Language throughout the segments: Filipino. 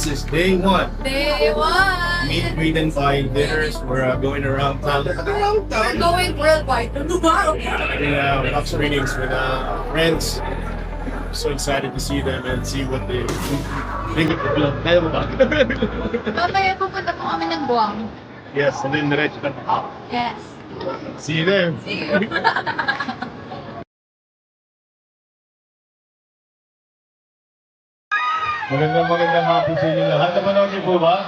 This is day 1. DAY1! Meet, greet, and buy dinners. We're going around town. Around We're town. going worldwide. Having box readings with friends. So excited to see them and see what they think of the film. Mamaya pupunta po kami ng Buwang. Yes, and then diretso na. Yes. See you there. See you. Magandang hapon sa inyo lahat. Napanood niyo po ba?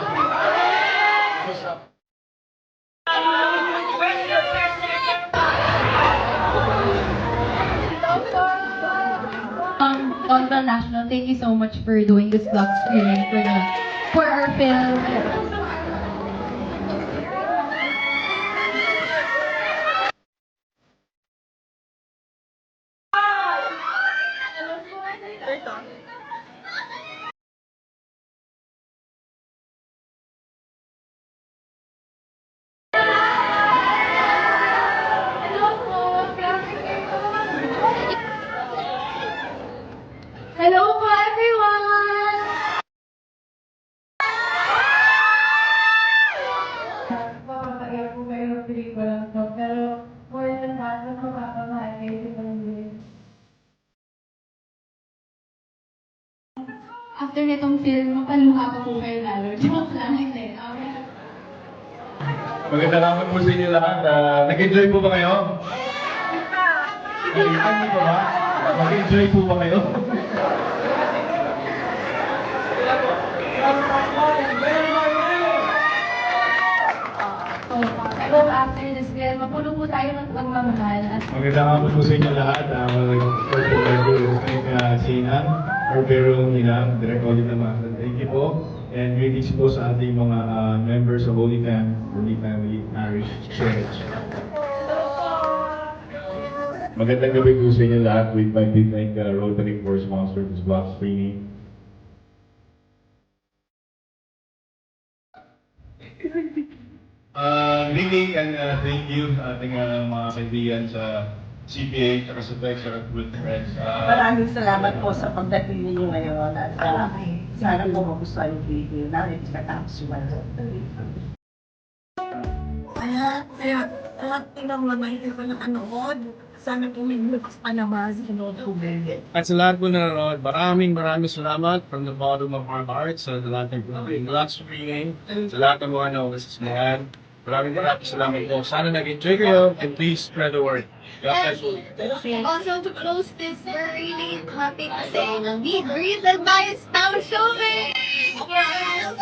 Honorable National, thank you so much for doing this vlog screening for our film. Hello po everyone! Makakaiyak po kayo ng pelikula to, pero more than that, mas mapapamahal kayo sa pamilya. After nitong film, mapaluha pa po kayo lalo. Joke lang, hindi. Okay. Magandang hapon po sa inyo lahat. Nag-enjoy po ba kayo? Nag-enjoy po ba? Nag-enjoy po ba kayo? So after this film, mapuno po tayo ng pagmamahal at Magandang hapon po sa inyo lahat. First of all, thank Sinan, our very own Nila, direct audit naman. Thank you po. And greetings po sa ating mga members of Holy Family Parish Church. Magandang gabi po sa inyo lahat. We'd like to thank Rotary for sponsoring this vlog screening. Really, and thank you ating mga kaibigan sa CPA, saka sa Bex, saka good friends. Maraming salamat po sa pagdating ninyo ngayon at sana po magustuhan yung video namin katapos yung tingnan mo naman yung nanonood. Sana po may pa naman sa nanonood. At sa lahat po na nanonood, maraming salamat from the bottom of our hearts sa lahat ng vlog screening, sa lahat ng mga nakasasmahan. Maraming salamat po. Sana nag-enjoy kayo and please spread the word. God bless you. Also, to close this, we're really happy to say na meet, greet, and buy is now showing! Yes!